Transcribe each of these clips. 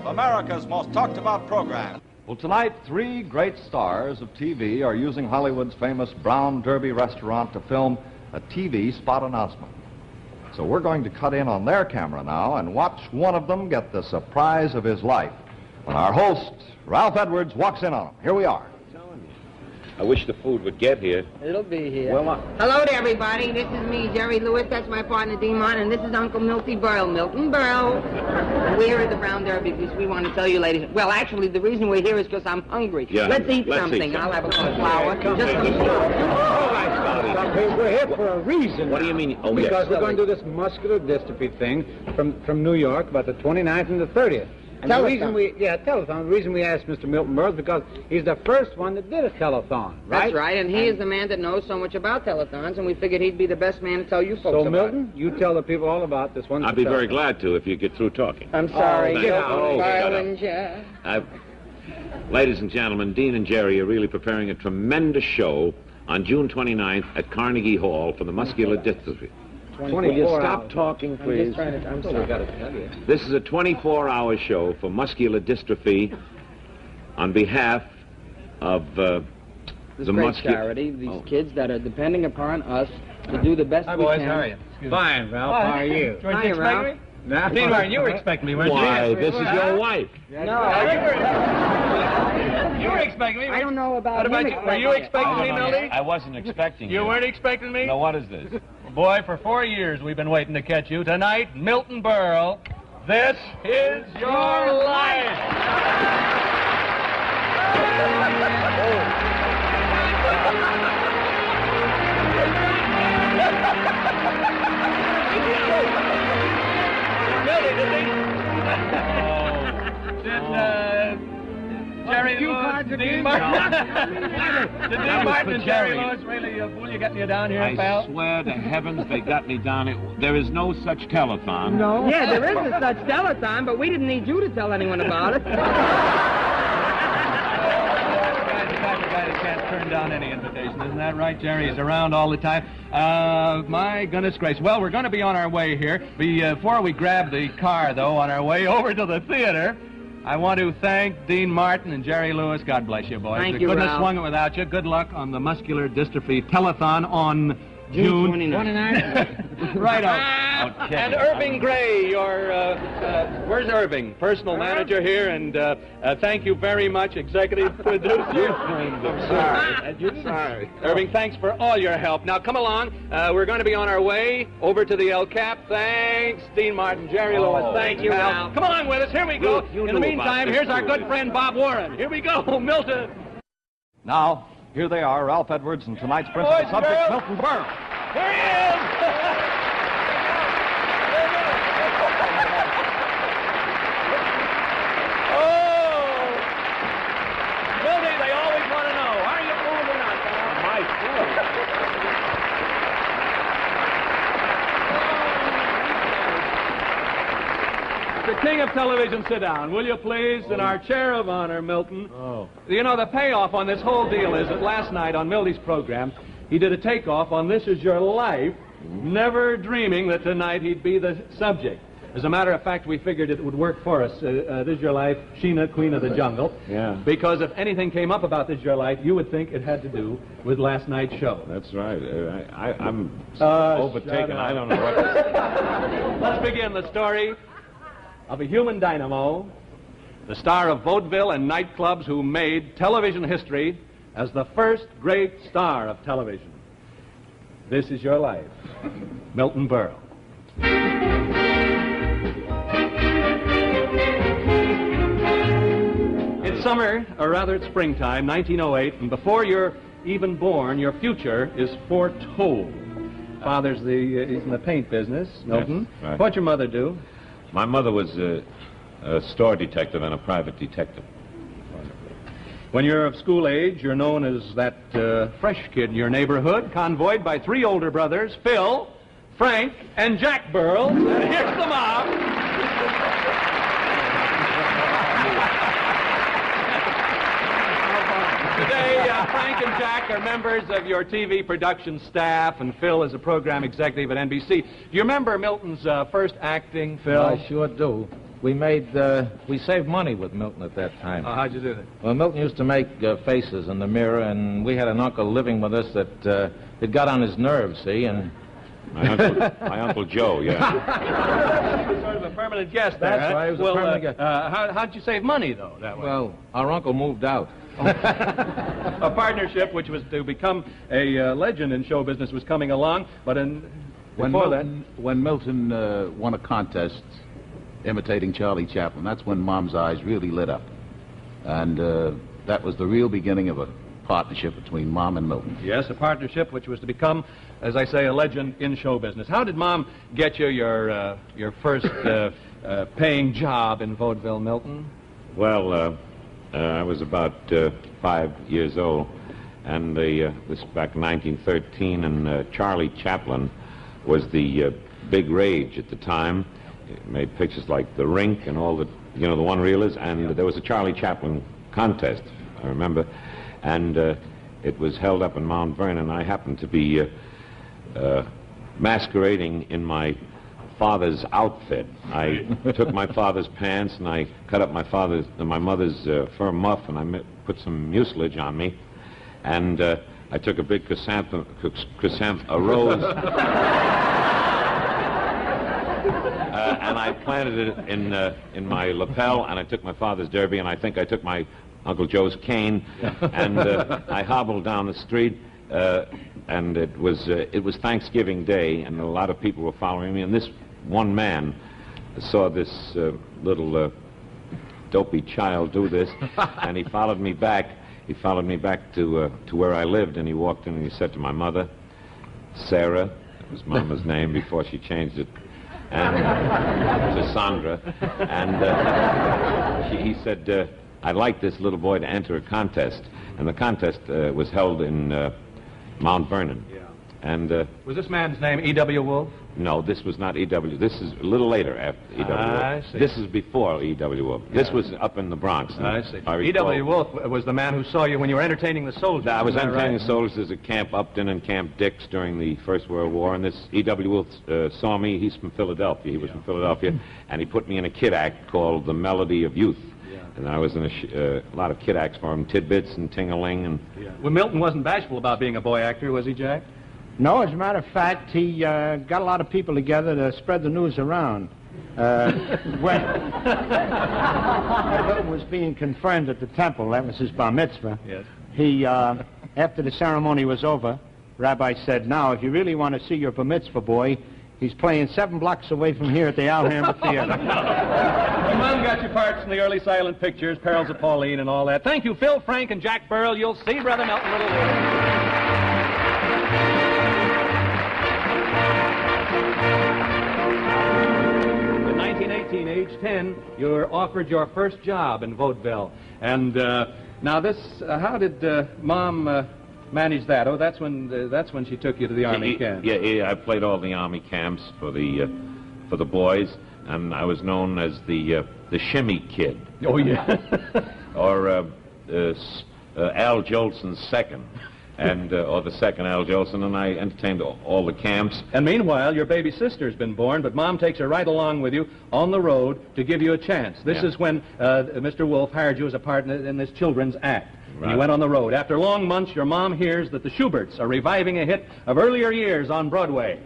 America's most talked about program. Well, tonight, three great stars of TV are using Hollywood's famous Brown Derby restaurant to film a TV spot announcement. So we're going to cut in on their camera now and watch one of them get the surprise of his life when our host, Ralph Edwards, walks in on him. Here we are. I wish the food would get here. It'll be here. Well, Hello to everybody. This is me, Jerry Lewis. That's my partner, Dean Martin. And this is Uncle Milton Berle. Milton Berle. We're here at the Brown Derby because we want to tell you, ladies. Well, actually, the reason we're here is because I'm hungry. Yeah, let's eat something. I'll have a little flour. Just some flour. We're here for a reason. What do you mean? Oh, because yes. we're going to do this muscular dystrophy thing from New York about the 29th and the 30th. And the reason telethon. The reason we asked Mr. Milton Berle is because he's the first one that did a telethon, right? That's right, and he is the man that knows so much about telethons, and we figured he'd be the best man to tell you folks So, about Milton, you tell the people all about this one. I'd be very glad to if you get through talking. I'm sorry. Oh, You're shut up. Ladies and gentlemen, Dean and Jerry are really preparing a tremendous show on June 29th at Carnegie Hall for the muscular dystrophy. Will you stop talking, please? I'm sorry. This is a 24-hour show for muscular dystrophy on behalf of this great charity, these kids that are depending upon us to do the best we can. Hi, boys. How are you? Fine, Ralph. How are you? Hi, Ralph. No. Dean Martin, you were expecting me, weren't you? Why, this is your wife. You were expecting me. I don't know about What about him you? Were you expecting me, Milty? I wasn't expecting you. You weren't expecting me? Now, what is this? Boy, for 4 years we've been waiting to catch you. Tonight, Milton Berle, this is your life. Jerry Lewis, Dean Martin. Did Dean Martin and Jerry Lewis really fool you, getting you down here, pal? I swear to heavens they got me down here. There is no such telethon. No? Yeah, there is a such telethon, but we didn't need you to tell anyone about it. The type of guy that can't turn down any invitation, isn't that right, Jerry? He's around all the time. My goodness gracious. Well, we're going to be on our way here. Before we grab the car, though, on our way over to the theater, I want to thank Dean Martin and Jerry Lewis. God bless you, boys. Thank you, couldn't have Ralph. swung it without you. Good luck on the muscular dystrophy telethon on June 29th. Right on. Okay. And Irving Gray, your, where's Irving? Personal manager here, and thank you very much, executive producer. I'm sorry. Irving, thanks for all your help. Now, come along. We're going to be on our way over to the El Cap. Thanks, Dean Martin, Jerry Lewis. Thank you, pal. Ralph. Come along with us. Here we go. You In the knew meantime, about here's this our good friend Bob Warren. Here we go, Milton. Now, here they are, Ralph Edwards and tonight's principal Boys, subject, girls. Milton Berle. Here he is. They always want to know, are you old or not, pal? My The king of television, sit down, will you please? In our chair of honor, Milton. You know, the payoff on this whole deal is that last night on Milty's program, he did a takeoff on This Is Your Life, never dreaming that tonight he'd be the subject. As a matter of fact, we figured it would work for us. This Is Your Life, Sheena, Queen of the Jungle. Yeah. Because if anything came up about This Is Your Life, you would think it had to do with last night's show. That's right. I'm overtaken. I don't know what to say. Let's begin the story of a human dynamo, the star of vaudeville and nightclubs who made television history as the first great star of television. This Is Your Life, Milton Berle. It's summer, or rather it's springtime, 1908, and before you're even born, your future is foretold. Father's he's in the paint business, Milton. Yes, right. What'd your mother do? My mother was a store detective and a private detective. When you're of school age, you're known as that fresh kid in your neighborhood, convoyed by three older brothers, Phil, Frank, and Jack Berles. And here's the mob. Today, Frank and Jack are members of your TV production staff, and Phil is a program executive at NBC. Do you remember Milton's first acting, Phil? I sure do. we saved money with Milton at that time. How'd you do that? Well, Milton used to make faces in the mirror, and we had an uncle living with us that it got on his nerves, see, and... My Uncle Joe, yeah. Sort of a permanent guest there, That's right, he was a permanent guest. How'd you save money, though, that way? Well, our uncle moved out. A partnership which was to become a legend in show business was coming along, but when Milton won a contest imitating Charlie Chaplin, that's when Mom's eyes really lit up. And that was the real beginning of a partnership between Mom and Milton. Yes, a partnership which was to become, as I say, a legend in show business. How did Mom get you your first paying job in vaudeville, Milton? Well, I was about 5 years old, and this was back in 1913, and Charlie Chaplin was the big rage at the time. He made pictures like The Rink and all the, the one-reelers, and there was a Charlie Chaplin contest, I remember, and it was held up in Mount Vernon. I happened to be masquerading in my father's outfit. I took my father's pants and I cut up my mother's fur muff, and I put some mucilage on me, and I took a big chrysanthemum rose and I planted it in my lapel, and I took my father's derby, and I think I took my Uncle Joe's cane, and I hobbled down the street, and it was Thanksgiving Day, and a lot of people were following me, and this one man saw this little dopey child do this, and he followed me back. He followed me back to where I lived, and he walked in and he said to my mother, Sarah, that was Mama's name before she changed it, and to Sandra, and he said, I'd like this little boy to enter a contest, and the contest was held in Mount Vernon. Yeah. And was this man's name E.W. Wolf? No, this was not E.W. This is a little later after E.W. Wolf. I see. This is before E.W. Wolf. Yeah. This was up in the Bronx. I see. E.W. Wolf was the man who saw you when you were entertaining the soldiers. I was entertaining the soldiers at Camp Upton and Camp Dix during the First World War, and this E.W. Wolf saw me. He's from Philadelphia. He was from Philadelphia, and he put me in a kid act called The Melody of Youth. And I was in a lot of kid acts for him, Tidbits and Ting-a-Ling. And Well, Milton wasn't bashful about being a boy actor, was he, Jack? No, as a matter of fact, he got a lot of people together to spread the news around. When Milton was being confirmed at the temple, that was his bar mitzvah, yes. He, after the ceremony was over, Rabbi said, now, if you really want to see your bar mitzvah boy, he's playing 7 blocks away from here at the Alhambra Theater. Mom got your parts in the early silent pictures, Perils of Pauline and all that. Thank you, Phil, Frank, and Jack Berle. You'll see Brother Milton a little later. In 1918, age 10, you're offered your first job in vaudeville. And now this, how did Mom manage that? Oh, that's when she took you to the Army camp. Yeah, I played all the Army camps for the boys, and I was known as the Shimmy Kid. Oh, yeah. Or Al Jolson's second, and or the second Al Jolson, and I entertained all the camps. And meanwhile, your baby sister's been born, but Mom takes her right along with you on the road to give you a chance. This is when Mr. Wolf hired you as a partner in this children's act. Right. You went on the road. After long months, your mom hears that the Schuberts are reviving a hit of earlier years on Broadway.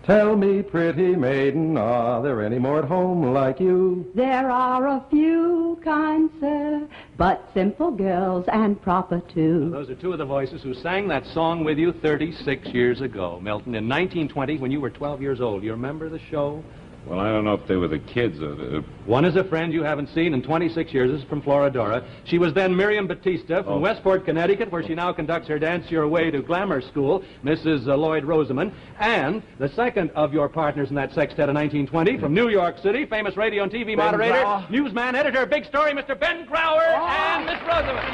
Tell me, pretty maiden, are there any more at home like you? There are a few, kind sir, but simple girls and proper too. Now, those are two of the voices who sang that song with you 36 years ago, Milton, in 1920 when you were 12 years old. You remember the show? Well, I don't know if they were the kids or One is a friend you haven't seen in 26 years. This is from Floridora. She was then Miriam Batista from Westport, Connecticut, where she now conducts her Dance Your Way to Glamour School, Mrs. Lloyd Rosamond. And the second of your partners in that sextet of 1920 from New York City, famous radio and TV moderator, newsman, editor, big story, Mr. Ben Crower, and Miss Rosamond.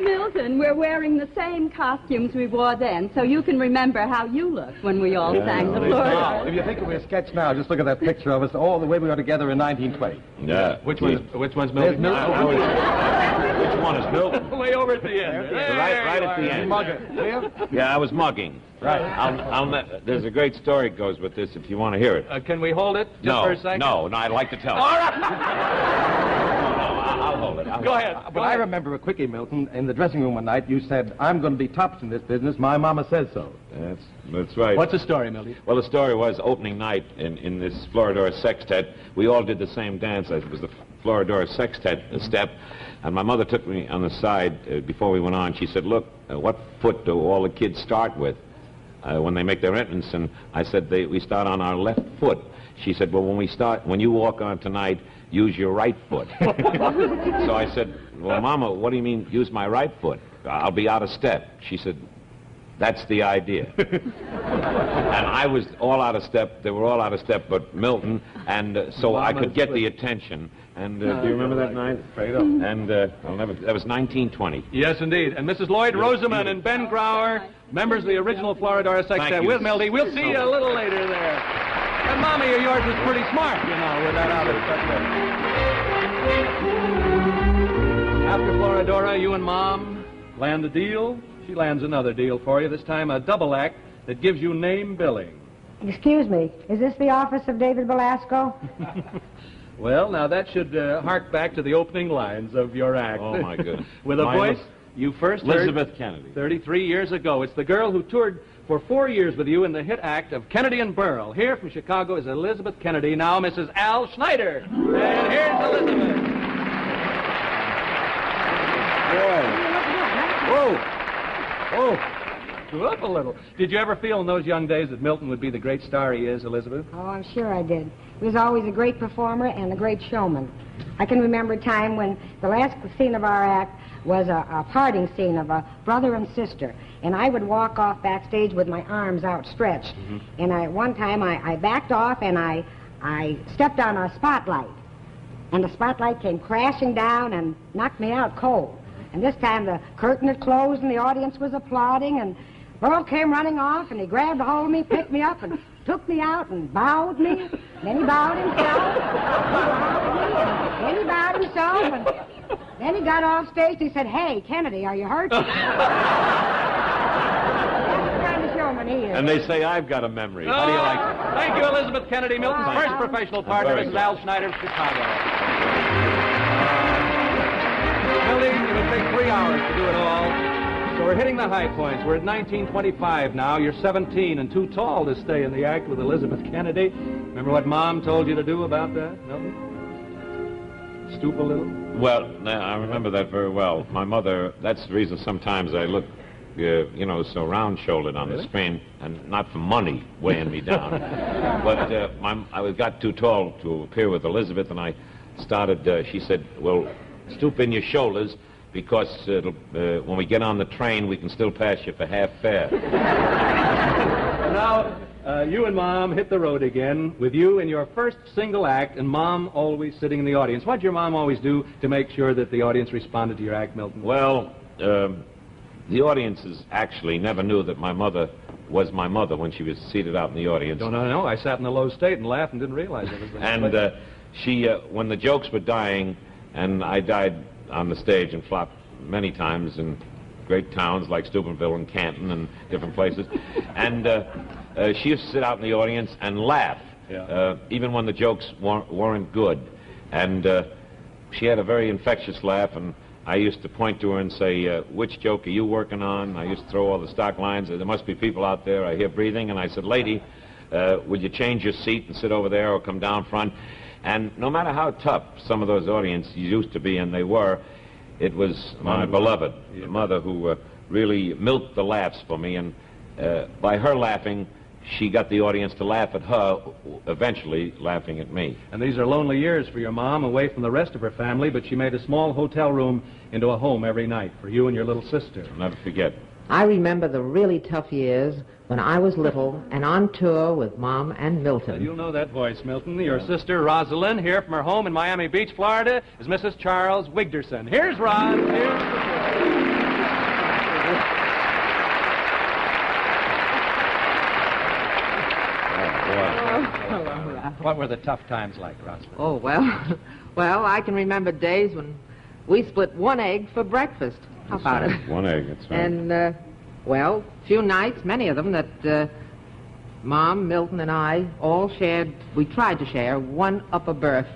Milton, we're wearing the same costumes we wore then, so you can remember how you looked when we all sang the Florida. If you think of a sketch now, just look at that picture of us, all the way we were together in 1920. Yeah. Which one's Milton? Which one is Milton? Way over at the end. Right at the end. Yeah, I was mugging. Right. There's a great story that goes with this if you want to hear it. Can we hold it just for a second? No, I'd like to tell it. All right. I'll hold it. Go ahead. But I remember a quickie, Milton, in the dressing room one night, you said, I'm going to be tops in this business. My mama says so. That's right. What's the story, Milty? Well, the story was opening night in this Floridor sextet. We all did the same dance. It was the Floridor sextet step. And my mother took me on the side before we went on. She said, look, what foot do all the kids start with when they make their entrance? And I said, we start on our left foot. She said, well, when you walk on tonight, use your right foot. So I said, well, Mama, what do you mean use my right foot? I'll be out of step. She said, that's the idea. And I was all out of step. They were all out of step but Milton. And so I could get the attention. And do you remember that night? And that was 1920. Yes, indeed. And Mrs. Lloyd Rosamond and Ben Grauer, members of the original Floridor Sextet with Milty. We'll see you a little later there. And Mommy of yours was pretty smart, you know, with that out of it. After Floridora, you and Mom land a deal. She lands another deal for you, this time a double act that gives you name billing. Excuse me, is this the office of David Belasco? Well, now that should hark back to the opening lines of your act. Oh, my goodness. With a voice you first heard Elizabeth Kennedy. 33 years ago. It's the girl who toured for 4 years with you in the hit act of Kennedy and Berle. Here from Chicago is Elizabeth Kennedy, now Mrs. Al Schneider. And here's Elizabeth. Whoa. Go up a little. Did you ever feel in those young days that Milton would be the great star he is, Elizabeth? Oh, I'm sure I did. He was always a great performer and a great showman. I can remember a time when the last scene of our act was a parting scene of a brother and sister. And I would walk off backstage with my arms outstretched. And one time I backed off and I stepped on a spotlight. And the spotlight came crashing down and knocked me out cold. And this time the curtain had closed and the audience was applauding, and Berle came running off and he grabbed a hold of me, picked me up and took me out and bowed me. Then he bowed himself. Then he bowed himself, and then he got off stage and he said, "Hey, Kennedy, are you hurt?" That's the kind of showman he is. And they say I've got a memory. How do you like it? Thank you, Elizabeth Kennedy, Milton's first professional partner, Mrs. Al Schneider of Chicago. Milty, it would take 3 hours to do it all. So we're hitting the high points. We're at 1925 now. You're 17 and too tall to stay in the act with Elizabeth Kennedy. Remember what Mom told you to do about that, Milton? Stoop a little? Well, I remember that very well. My mother, that's the reason sometimes I look, so round-shouldered on the screen, and not for money weighing me down. But I got too tall to appear with Elizabeth, and I started, she said, well, stoop in your shoulders, because when we get on the train, we can still pass you for half fare. Now, you and Mom hit the road again, with you in your first single act, and Mom always sitting in the audience. What did your mom always do to make sure that the audience responded to your act, Milton? Well, the audiences actually never knew that my mother was my mother when she was seated out in the audience. No. I sat in the low state and laughed and didn't realize it. And she, when the jokes were dying, and I died on the stage and flopped many times in great towns like Steubenville and Canton and different places. And she used to sit out in the audience and laugh, even when the jokes weren't good. And she had a very infectious laugh, and I used to point to her and say, which joke are you working on? I used to throw all the stock lines. There must be people out there. I hear breathing. And I said, lady, would you change your seat and sit over there or come down front? And no matter how tough some of those audiences used to be, and they were, it was my beloved mother who really milked the laughs for me. And by her laughing, she got the audience to laugh at her, eventually laughing at me. And these are lonely years for your mom, away from the rest of her family, but she made a small hotel room into a home every night for you and your little sister. I'll never forget. I remember the really tough years when I was little and on tour with Mom and Milton. Well, you'll know that voice, Milton. Your sister, Rosalind, here from her home in Miami Beach, Florida, is Mrs. Charles Wigderson. Here's Roz. What were the tough times like, Rosalind? Oh, well, I can remember days when we split one egg for breakfast. How about it? One egg, that's right. And, well, few nights, many of them, that Mom, Milton, and I all shared, we tried to share, one upper berth.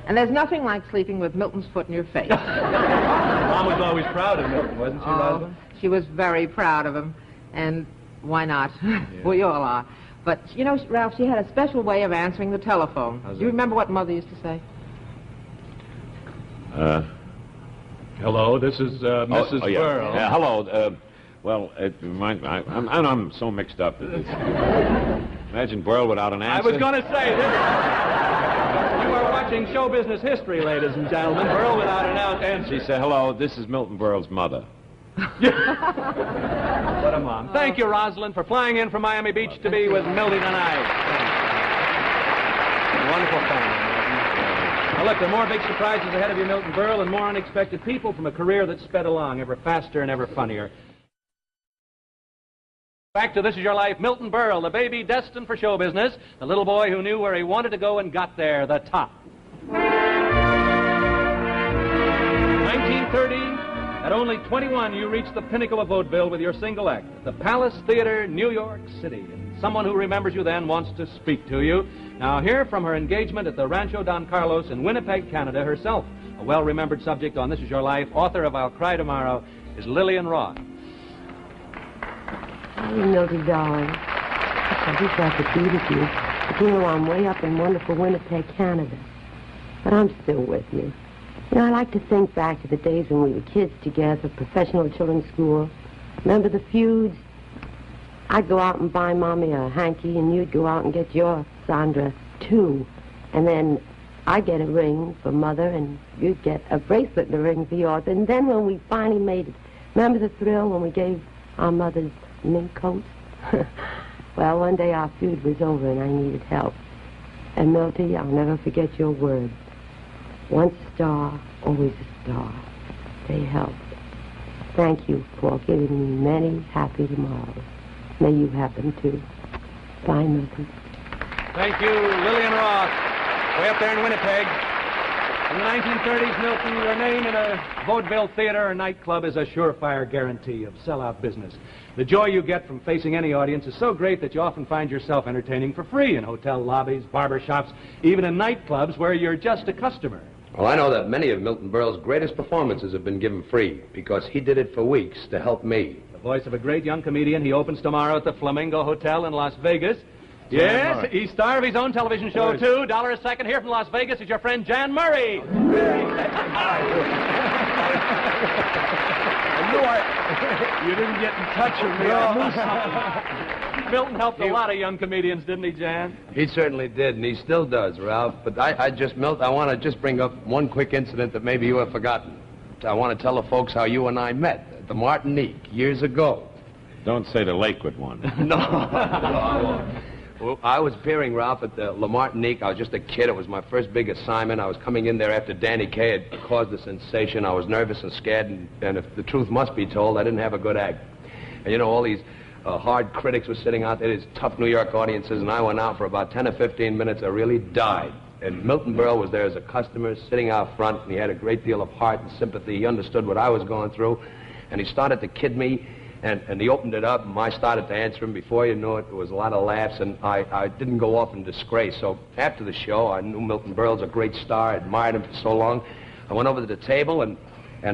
And there's nothing like sleeping with Milton's foot in your face. Mom was always proud of Milton, wasn't she, Rosalind? She was very proud of him. And why not? Yeah. We all are. But, you know, Ralph, she had a special way of answering the telephone. Do you remember what Mother used to say? Hello, this is Mrs. Berle. Yeah, hello. Well, I'm so mixed up. Imagine Berle without an answer. I was going to say this. You are watching show business history, ladies and gentlemen. Berle without an answer. She said, hello, this is Milton Berle's mother. What a mom. Thank you, Rosalind, for flying in from Miami Beach to be with Milty tonight. Wonderful family. Now, look, there are more big surprises ahead of you, Milton Berle, and more unexpected people from a career that sped along ever faster and ever funnier. Back to This Is Your Life, Milton Berle, the baby destined for show business, the little boy who knew where he wanted to go and got there, the top. 1930, at only 21, you reached the pinnacle of vaudeville with your single act at the Palace Theater, New York City. And someone who remembers you then wants to speak to you. Now, hear from her engagement at the Rancho Don Carlos in Winnipeg, Canada herself. A well-remembered subject on This Is Your Life, author of I'll Cry Tomorrow, is Lillian Roth. Hey, Milty, darling. I wish I could be with you. But, you know, I'm way up in wonderful Winnipeg, Canada. But I'm still with you. You know, I like to think back to the days when we were kids together, professional children's school. Remember the feuds? I'd go out and buy Mommy a hanky, and you'd go out and get your Sandra, too. And then I'd get a ring for Mother, and you'd get a bracelet and a ring for yours. And then when we finally made it, remember the thrill when we gave our mothers mink coats? Well, one day our feud was over, and I needed help. And, Milty, I'll never forget your words. Once a star, always a star. They helped. Thank you for giving me many happy tomorrows. May you have them, too. Bye, Milton. Thank you, Lillian Roth. Way up there in Winnipeg. In the 1930s, Milton, your name in a vaudeville theater or nightclub is a surefire guarantee of sellout business. The joy you get from facing any audience is so great that you often find yourself entertaining for free in hotel lobbies, barber shops, even in nightclubs where you're just a customer. Well, I know that many of Milton Berle's greatest performances have been given free because he did it for weeks to help me. The voice of a great young comedian. He opens tomorrow at the Flamingo Hotel in Las Vegas. Yes, he's star of his own television show, too. $1 a second. Here from Las Vegas is your friend Jan Murray. I knew you didn't get in touch with me. I knew something. Milton helped a lot of young comedians, didn't he, Jan? He certainly did, and he still does, Ralph. But I want to just bring up one quick incident that maybe you have forgotten. I want to tell the folks how you and I met at the Martinique years ago. Don't say the Lakewood one. No. Well, I was appearing, Ralph, at the La Martinique. I was just a kid. It was my first big assignment. I was coming in there after Danny Kaye had caused a sensation. I was nervous and scared, and if the truth must be told, I didn't have a good act. And, you know, all these hard critics were sitting out there, these tough New York audiences, and I went out for about 10 or 15 minutes. I really died. And Milton Berle was there as a customer, sitting out front, and he had a great deal of heart and sympathy. He understood what I was going through, and he started to kid me. And he opened it up, and I started to answer him. Before you know it, there was a lot of laughs, and I didn't go off in disgrace. So after the show, I knew Milton Berle's a great star. I admired him for so long. I went over to the table, and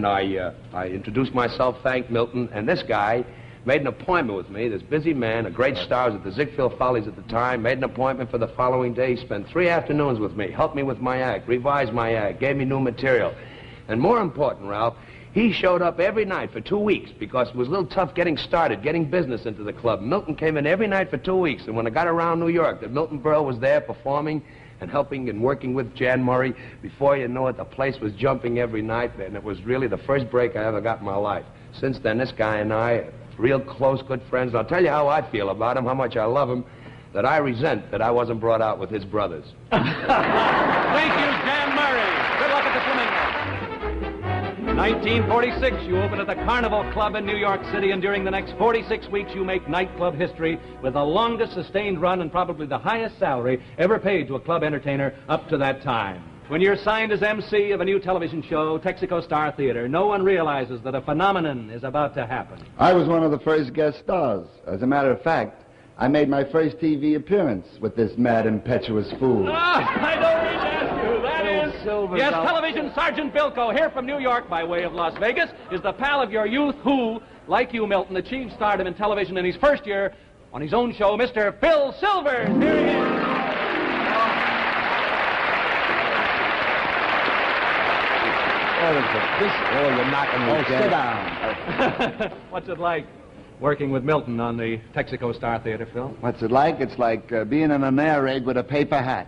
I introduced myself, thanked Milton, and this guy made an appointment with me, this busy man, a great star, was at the Ziegfeld Follies at the time, made an appointment for the following day. He spent 3 afternoons with me, helped me with my act, revised my act, gave me new material. And more important, Ralph, he showed up every night for 2 weeks because it was a little tough getting started, getting business into the club. Milton came in every night for 2 weeks, and when I got around New York, that Milton Berle was there performing and helping and working with Jan Murray. Before you know it, the place was jumping every night, and it was really the first break I ever got in my life. Since then, this guy and I are real close, good friends. And I'll tell you how I feel about him, how much I love him, that I resent that I wasn't brought out with his brothers. Thank you, Jan Murray. Good luck at the Flamingo. 1946, you open at the Carnival Club in New York City, and during the next 46 weeks, you make nightclub history with the longest sustained run and probably the highest salary ever paid to a club entertainer up to that time. When you're signed as MC of a new television show, Texaco Star Theater, no one realizes that a phenomenon is about to happen. I was one of the first guest stars. As a matter of fact, I made my first TV appearance with this mad, impetuous fool. I don't need to ask you. That is... Yes, television Sergeant Bilko, here from New York by way of Las Vegas, is the pal of your youth who, like you, Milton, achieved stardom in television in his first year on his own show, Mr. Phil Silvers. Here he is. You're knocking me dead. Sit down. What's it like working with Milton on the Texaco Star Theater, Phil? What's it like? It's like being in an air raid with a paper hat.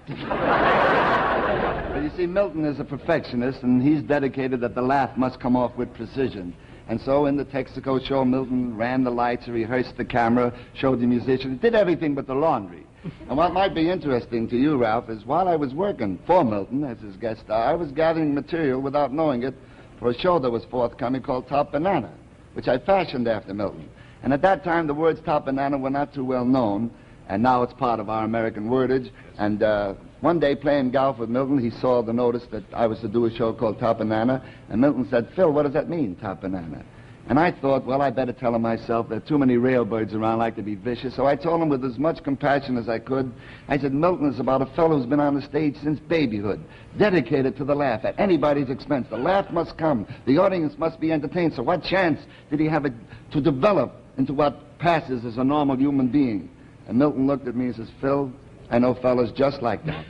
But you see, Milton is a perfectionist, and he's dedicated that the laugh must come off with precision. And so in the Texaco show, Milton ran the lights, rehearsed the camera, showed the musicians, did everything but the laundry. And what might be interesting to you, Ralph, is while I was working for Milton as his guest star, I was gathering material without knowing it for a show that was forthcoming called Top Banana, which I fashioned after Milton. And at that time, the words Top Banana were not too well known, and now it's part of our American wordage. And one day, playing golf with Milton, he saw the notice that I was to do a show called Top Banana, and Milton said, "Phil, what does that mean, Top Banana?" And I thought, well, I better tell him myself. There are too many railbirds around like to be vicious. So I told him with as much compassion as I could. I said, Milton is about a fellow who's been on the stage since babyhood, dedicated to the laugh at anybody's expense. The laugh must come. The audience must be entertained. So what chance did he have to develop into what passes as a normal human being? And Milton looked at me and says, Phil, I know fellas just like that.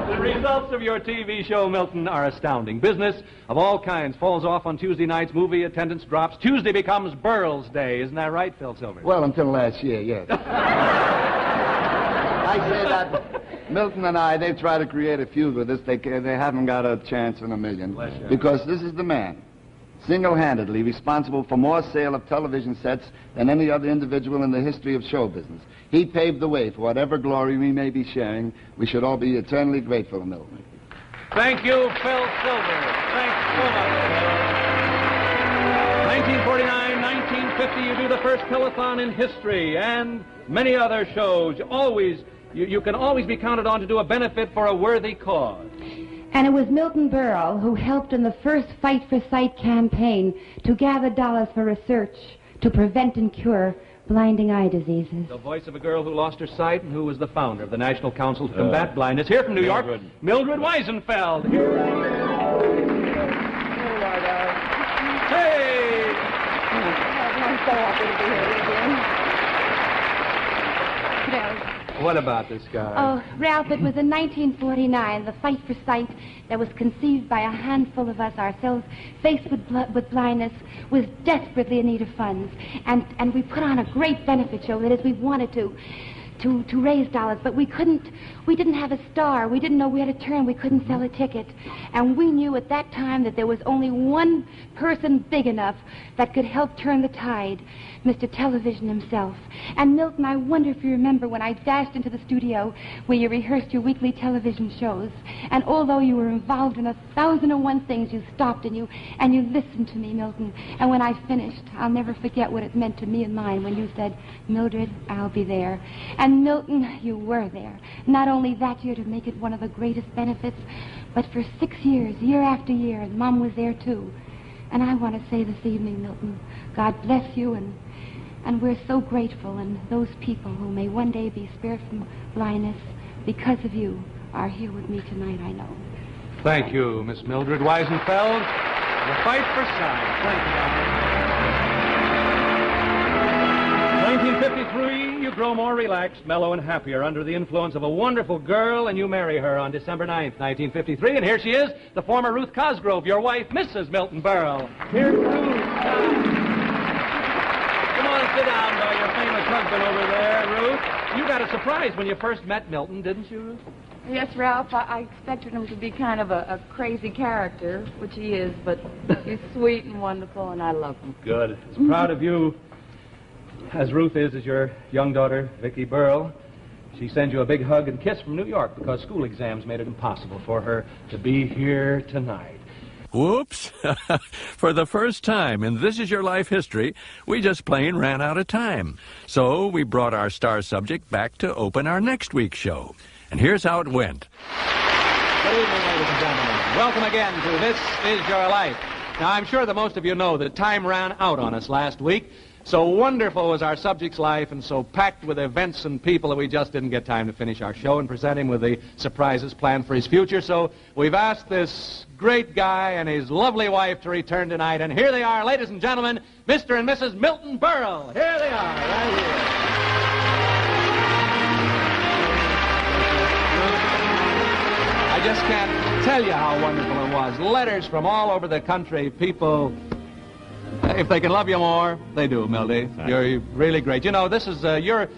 The results of your TV show, Milton, are astounding. Business of all kinds falls off on Tuesday nights. Movie attendance drops. Tuesday becomes Berles Day. Isn't that right, Phil Silvers? Well, until last year, yes. I say that Milton and I, they've tried to create a feud with us. They haven't got a chance in a million. Because this is the man, single-handedly responsible for more sale of television sets than any other individual in the history of show business. He paved the way for whatever glory we may be sharing. We should all be eternally grateful to Milton. Thank you, Phil Silvers. Thanks so much. 1949, 1950, you do the first telethon in history, and many other shows. You can always be counted on to do a benefit for a worthy cause. And it was Milton Berle who helped in the first Fight for Sight campaign to gather dollars for research to prevent and cure blinding eye diseases. The voice of a girl who lost her sight and who was the founder of the National Council to Combat Blindness. Here from New York, Mildred Weisenfeld. Hey! What about this guy? Oh, Ralph, it was in 1949, the Fight for Sight that was conceived by a handful of us ourselves, faced with blindness, was desperately in need of funds. And we put on a great benefit show, that is, we wanted to raise dollars, but we didn't have a star. We didn't know where to turn. We couldn't sell a ticket. And we knew at that time that there was only one person big enough that could help turn the tide, Mr. Television himself. And Milton, I wonder if you remember when I dashed into the studio where you rehearsed your weekly television shows, and although you were involved in 1,001 things, you stopped and you listened to me, Milton. And when I finished, I'll never forget what it meant to me and mine when you said, Mildred, I'll be there. And Milton, you were there. Not only that year to make it one of the greatest benefits, but for 6 years, year after year, and Mom was there too. And I want to say this evening, Milton, God bless you, and we're so grateful, and those people who may one day be spared from blindness because of you are here with me tonight, I know. Thank you, Miss Mildred Weisenfeld. The Fight for Sight. Thank you. 1953, you grow more relaxed, mellow, and happier under the influence of a wonderful girl, and you marry her on December 9th, 1953. And here she is, the former Ruth Cosgrove, your wife, Mrs. Milton Berle. Here's Ruth. Come on, sit down by your famous husband over there, Ruth. You got a surprise when you first met Milton, didn't you, Ruth? Yes, Ralph, I expected him to be kind of a crazy character, which he is, but he's sweet and wonderful, and I love him. Good. As proud of you as Ruth is as your young daughter, Vicki Berle. She sends you a big hug and kiss from New York because school exams made it impossible for her to be here tonight. Whoops. For the first time in This Is Your Life history, we just plain ran out of time. So we brought our star subject back to open our next week's show. And here's how it went. Good evening, ladies and gentlemen. Welcome again to This Is Your Life. Now, I'm sure that most of you know that time ran out on us last week. So wonderful was our subject's life and so packed with events and people that we just didn't get time to finish our show and present him with the surprises planned for his future. So we've asked this great guy and his lovely wife to return tonight. And here they are, ladies and gentlemen, Mr. and Mrs. Milton Berle. Here they are, right here. I just can't tell you how wonderful it was. Letters from all over the country, people... If they can love you more, they do, Milty. You're really great. You know, this is you're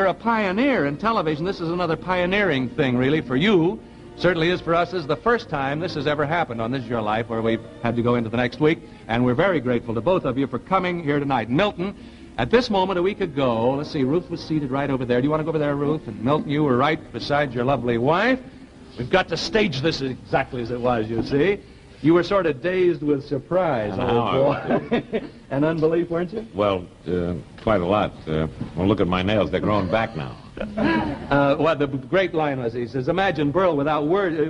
a pioneer in television. This is another pioneering thing, really, for you. Certainly is for us. This is the first time this has ever happened on This Is Your Life, where we've had to go into the next week, and we're very grateful to both of you for coming here tonight. Milton, at this moment a week ago, let's see, Ruth was seated right over there. Do you want to go over there, Ruth? And Milton, you were right beside your lovely wife. We've got to stage this exactly as it was, you see. You were sort of dazed with surprise, old boy. And unbelief, weren't you? Well, quite a lot. Well, look at my nails. They're growing back now. Well, the great line was, he says, imagine Berle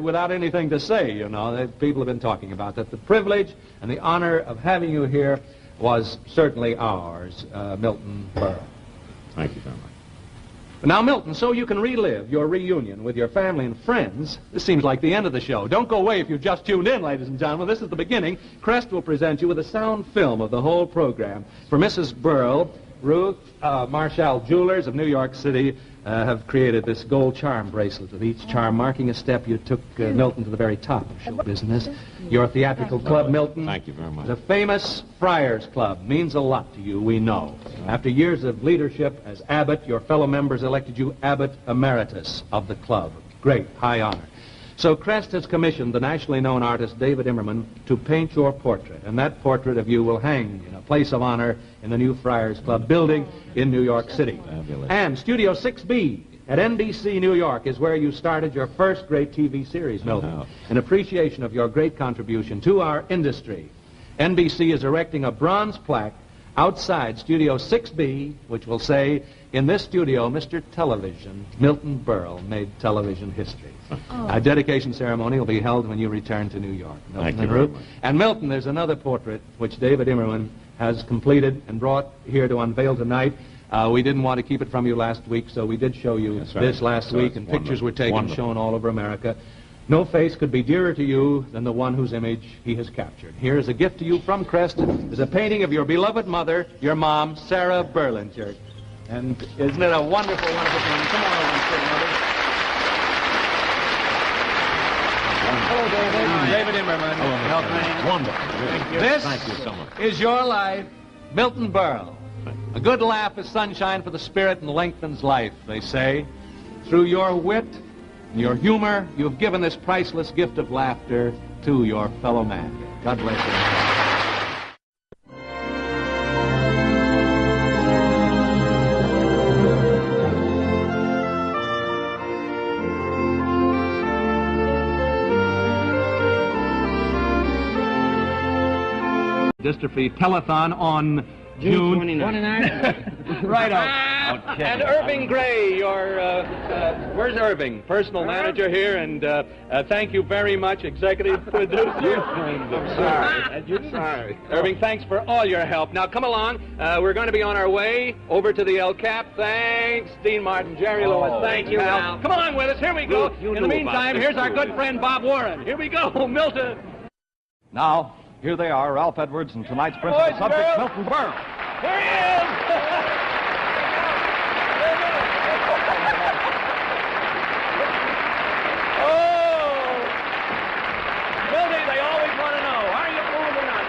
without anything to say, you know. That people have been talking about that. The privilege and the honor of having you here was certainly ours, Milton Berle. Thank you very much. Now, Milton, so you can relive your reunion with your family and friends, this seems like the end of the show. Don't go away if you've just tuned in, ladies and gentlemen. This is the beginning. Crest will present you with a sound film of the whole program. For Mrs. Berle, Ruth Marshall Jewelers of New York City have created this gold charm bracelet with each charm marking a step you took, Milton, to the very top of show business. Your theatrical club, Milton, thank you very much. The famous Friars Club, means a lot to you, we know. After years of leadership as abbot, your fellow members elected you abbot emeritus of the club. Great, high honor. So Crest has commissioned the nationally known artist David Immerman to paint your portrait, and that portrait of you will hang in a place of honor in the new Friars Club building in New York City. Fabulous. And Studio 6B at NBC New York is where you started your first great TV series, Milton, in appreciation of your great contribution to our industry. NBC is erecting a bronze plaque outside Studio 6B, which will say, in this studio, Mr. Television, Milton Berle, made television history. A dedication ceremony will be held when you return to New York. Thank you very much. And Milton, there's another portrait which David Immerman has completed and brought here to unveil tonight. We didn't want to keep it from you last week, so we did show you this last week, and pictures were taken, shown all over America. No face could be dearer to you than the one whose image he has captured. Here is a gift to you from Crest. It's a painting of your beloved mother, your mom, Sarah Berlinger. And isn't it a wonderful, wonderful thing? Come on over and sit, Mother. Hello, David. David Immerman. Hello, wonderful. This Thank you so much. is your life, Milton Berle. A good laugh is sunshine for the spirit and lengthens life, they say. Through your wit and your humor, you have given this priceless gift of laughter to your fellow man. God bless you. Dystrophy telethon on June 29th. Right on. And Irving Gray, your, where's Irving? Personal manager here, and thank you very much, executive producer. I'm sorry. Irving, thanks for all your help. Now, come along. We're going to be on our way over to the El Cap. Thanks, Dean Martin, Jerry Lewis. Thank you, Al. Come along with us. Here we go. In the meantime, here's our good friend Bob Warren. Here we go, Milton. Now, here they are, Ralph Edwards and tonight's principal subject, Milton Berle. Here he is! Oh! Milty, they always want to know, are you fooled or not?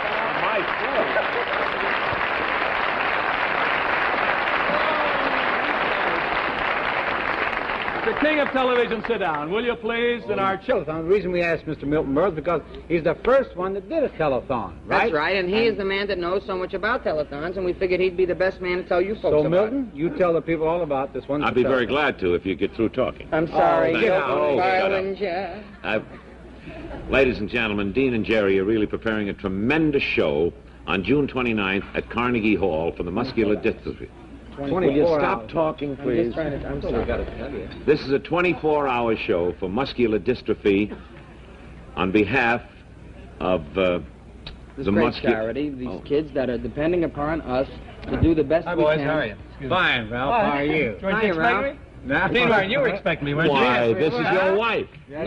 The king of television, sit down, will you please? In our telethon. The reason we asked Mr. Milton Berle is because he's the first one that did a telethon, right? That's right, and he is the man that knows so much about telethons, and we figured he'd be the best man to tell you folks about Milton, you tell the people all about this one. I'd be very glad to if you get through talking. I'm sorry. Shut up. Ladies and gentlemen, Dean and Jerry are really preparing a tremendous show on June 29th at Carnegie Hall for the muscular dystrophy. Will you stop talking, please? I'm sorry. Got to tell you. This is a 24-hour show for muscular dystrophy on behalf of This the great muscular... charity, these kids that are depending upon us to do the best Hi, we boys. can. How are you? Fine, Ralph. How are you? Hi, Ralph. Now, Dean Martin, you were expecting me, weren't you? Why, this is your wife. No,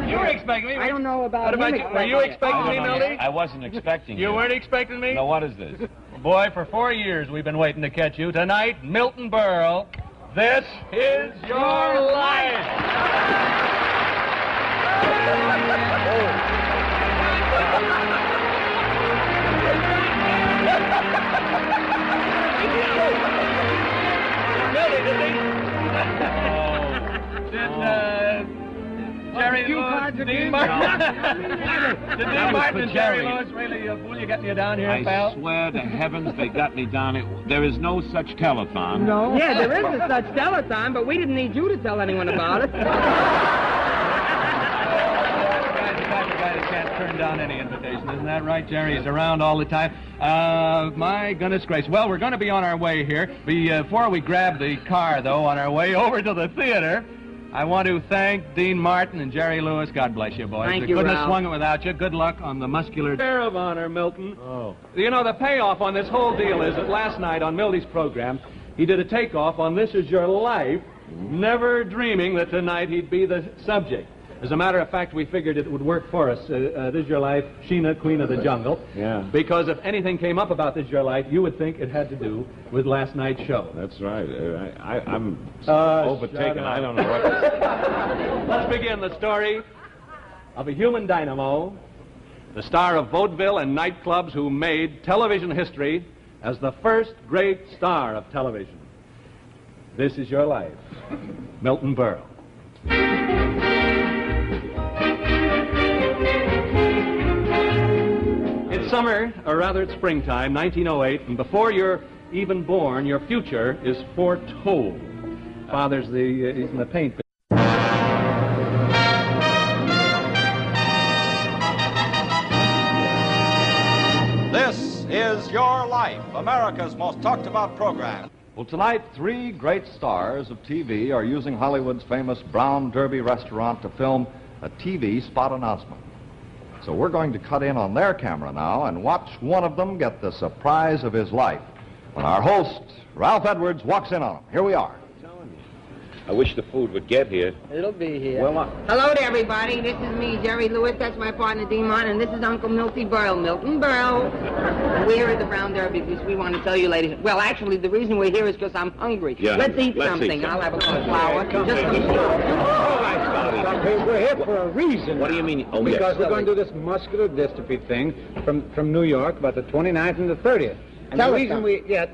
You were expecting me. I don't know about What about him. you? Were you expecting me, Milty? I wasn't expecting you. You weren't expecting me? Now, what is this? Boy, for 4 years we've been waiting to catch you. Tonight, Milton Berle, this is your life. Jerry Lewis, Dean Martin. Did Dean Martin and Jerry Lewis really fool you, getting you down here, pal? I swear to heavens they got me down here. There is no such telethon. No. Yeah, there is a such telethon, but we didn't need you to tell anyone about it. The guy that can't turn down any invitation. Isn't that right, Jerry? He's around all the time. My goodness gracious. Well, we're going to be on our way here. Before we grab the car, though, on our way over to the theater, I want to thank Dean Martin and Jerry Lewis. God bless you, boys. Thank They you, couldn't have Ralph. swung it without you. Good luck on the muscular... Chair of honor, Milton. You know, the payoff on this whole deal is that last night on Milty's program, he did a takeoff on This Is Your Life, never dreaming that tonight he'd be the subject. As a matter of fact, we figured it would work for us. This Is Your Life, Sheena, Queen of the Jungle. Yeah. Because if anything came up about This Is Your Life, you would think it had to do with last night's show. That's right. I'm overtaken. I don't know what to... Let's begin the story of a human dynamo, the star of vaudeville and nightclubs who made television history as the first great star of television. This Is Your Life, Milton Berle. It's summer, or rather it's springtime, 1908, and before you're even born, your future is foretold. Father's he's in the paint. This is Your Life, America's most talked about program. Well, tonight, 3 great stars of TV are using Hollywood's famous Brown Derby restaurant to film a TV spot announcement. So we're going to cut in on their camera now and watch one of them get the surprise of his life when our host, Ralph Edwards, walks in on him. Here we are. I wish the food would get here. It'll be here. Well, Hello to everybody. This is me, Jerry Lewis. That's my partner, Dean Martin, and this is Uncle Milty Berle, Milton Berle. We're here at the Brown Derby because we want to tell you, ladies. Well, actually, the reason we're here is because I'm hungry. Yeah, Let's eat something. I'll have a little flour. Just some flour. We're here for a reason. What do you mean? Oh, because yes. we're going to do this muscular dystrophy thing from New York about the 29th and the 30th. And the reason we... Yeah,